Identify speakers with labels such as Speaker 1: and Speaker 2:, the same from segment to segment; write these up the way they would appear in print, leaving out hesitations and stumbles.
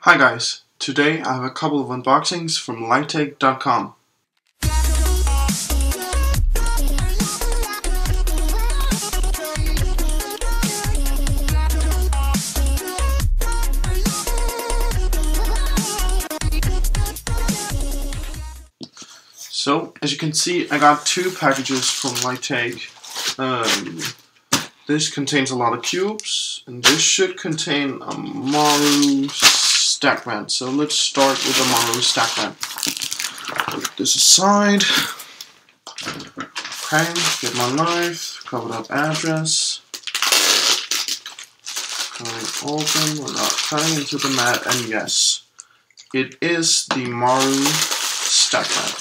Speaker 1: Hi guys, today I have a couple of unboxings from Lightake.com. So, as you can see, I got two packages from Lightake. This contains a lot of cubes, and this should contain a Maru stack mat. So let's start with the Maru stack mat. Put this aside. Okay, get my knife, covered up address. Cutting open, we're not cutting into the mat, and yes, it is the Maru stack mat.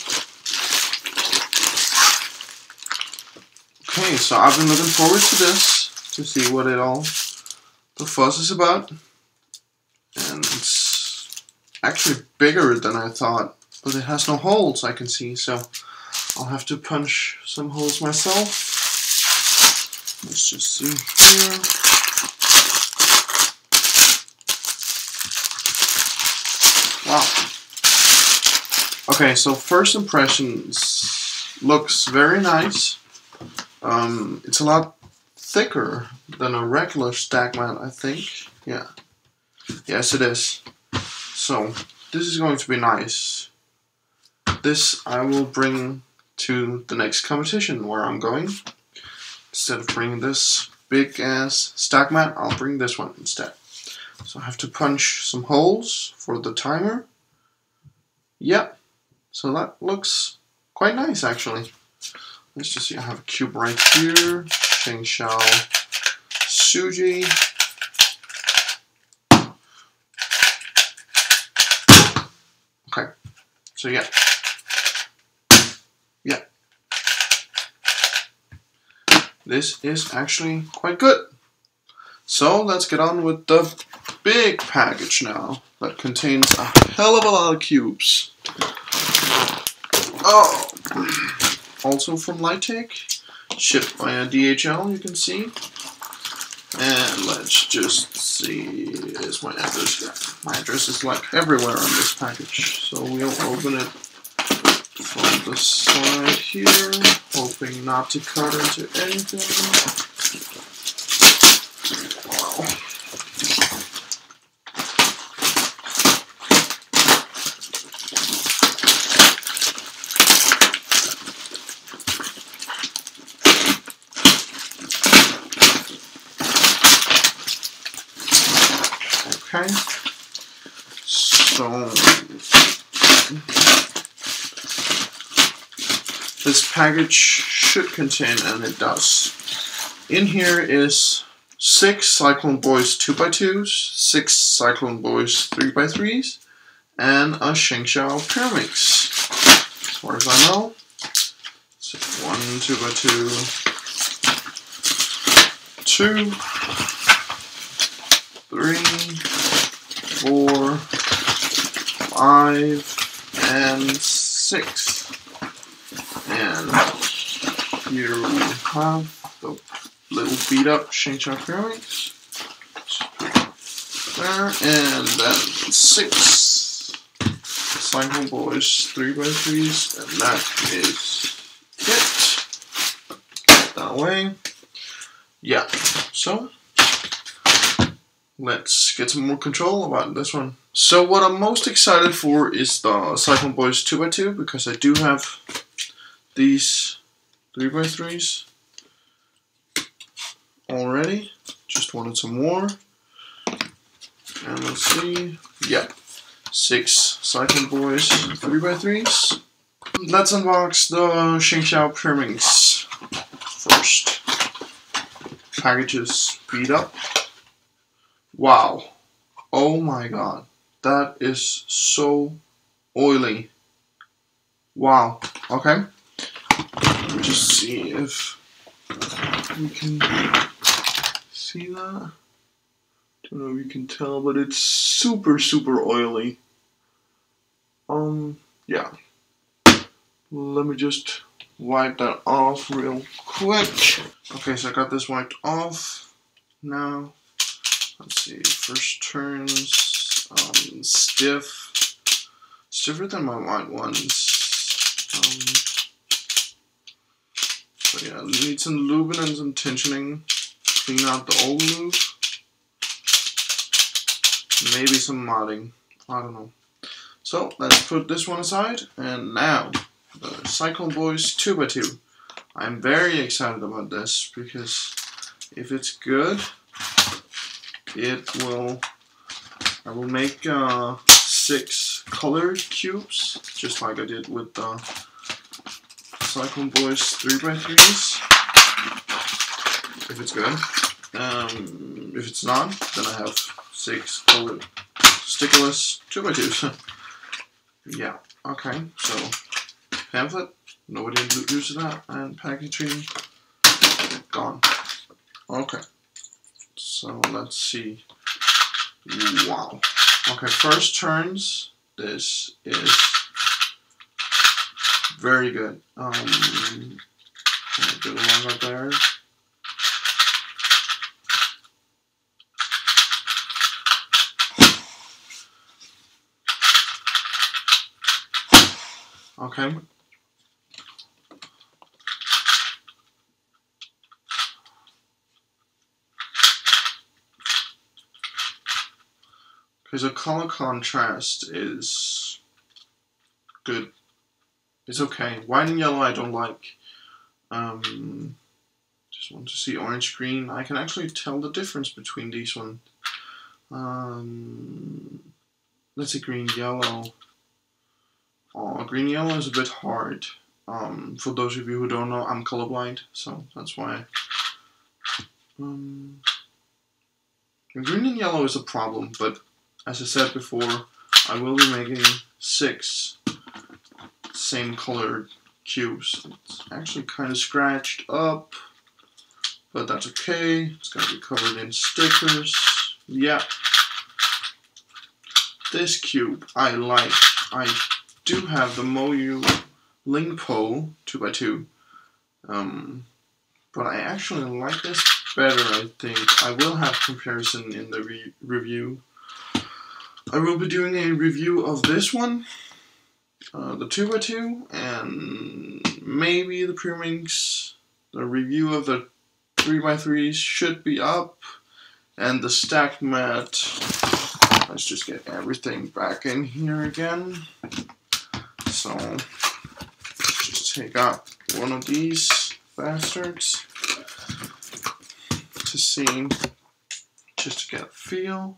Speaker 1: Okay, so I've been looking forward to this, to see what the fuss is about. And it's actually bigger than I thought, but it has no holes I can see, so I'll have to punch some holes myself. Let's just see here. Wow. Okay, so first impressions, looks very nice. It's a lot thicker than a regular stack mat, I think. Yeah. Yes, it is. So, this is going to be nice. This I will bring to the next competition where I'm going. Instead of bringing this big ass stack mat, I'll bring this one instead. So I have to punch some holes for the timer. Yep. So that looks quite nice actually. Let's just see, I have a cube right here, ShengShou Suji. Okay, so yeah. This is actually quite good. So let's get on with the big package now, that contains a hell of a lot of cubes. Oh! Also from Lightake, shipped by a DHL, you can see. And let's just see, is my address here? My address is like everywhere on this package, so we'll open it from the side here, hoping not to cut into anything. Wow. Okay, so this package should contain, and it does. In here is 6 Cyclone Boys 2x2s, 6 Cyclone Boys 3x3s, and a ShengShou Pyraminx. As far as I know, so 1 2x2, 2, 3, 4, 5, and 6. And here we have the little beat up ShengShou Pyraminx. There, and then 6 Cyclone Boys 3x3s, and that is it. That way. Yeah, so let's get some more control about this one. So what I'm most excited for is the Cyclone Boys 2x2, because I do have these 3x3s already. Just wanted some more. And let's see. Yeah, 6 Cyclone Boys 3x3s. Let's unbox the ShengShou Pyraminx first. Packages beat up. Wow. Oh my god. That is so oily. Wow. Okay. Let me just see if we can see that. Don't know if you can tell, but it's super oily. Yeah. Let me just wipe that off real quick. Okay, so I got this wiped off now. Let's see, first turns stiffer than my white ones. So yeah, need some lubing and some tensioning. Clean out the old lube. Maybe some modding. I don't know. So let's put this one aside, and now the Cyclone Boys 2x2. I'm very excited about this because if it's good, I will make 6 colored cubes, just like I did with the Cyclone Boys 3x3s. If it's good. If it's not, then I have 6 colored stickerless 2x2s. Yeah, okay, so pamphlet, nobody uses that, and packaging, gone. Okay, so let's see. Wow. Okay, first turns, this is very good. A bit longer there. Okay. Okay, so color contrast is good. It's okay. White and yellow I don't like. Just want to see orange green. I can actually tell the difference between these ones. Let's see, green yellow. Oh, green yellow is a bit hard. For those of you who don't know, I'm colorblind, so that's why. Green and yellow is a problem, but as I said before, I will be making 6 same colored cubes. It's actually kind of scratched up, but that's okay. It's gonna be covered in stickers. Yeah. This cube I like. I do have the Moyu Lingpo 2x2, but I actually like this better, I think. I will have comparison in the review. I will be doing a review of this one, the 2x2, and maybe the Pyraminx. The review of the 3x3s should be up, and the stack mat. Let's just get everything back in here again. So, just take out one of these bastards to see, just to get a feel.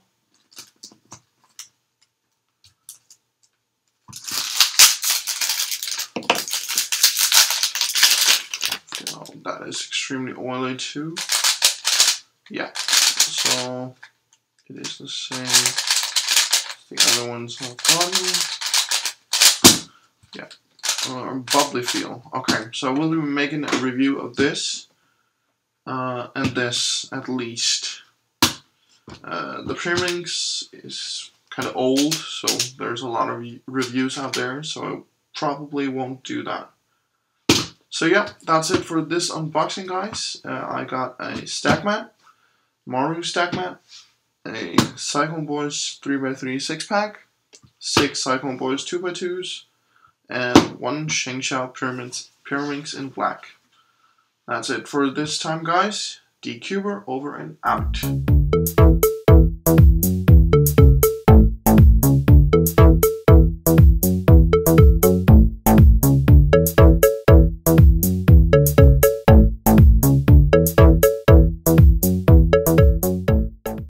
Speaker 1: Oh, that is extremely oily too. Yeah, so it is the same. The other ones have gotten. Yeah, bubbly feel. Okay, so we'll be making a review of this and this at least. The Pyraminx is kind of old, so there's a lot of reviews out there, so I probably won't do that. So yeah, that's it for this unboxing, guys. I got a stack mat, Maru stack mat, a Cyclone Boys 3x3 6-pack, 6 Cyclone Boys 2x2s, and 1 ShengShou Pyraminx in black. That's it for this time, guys. DCuber over and out.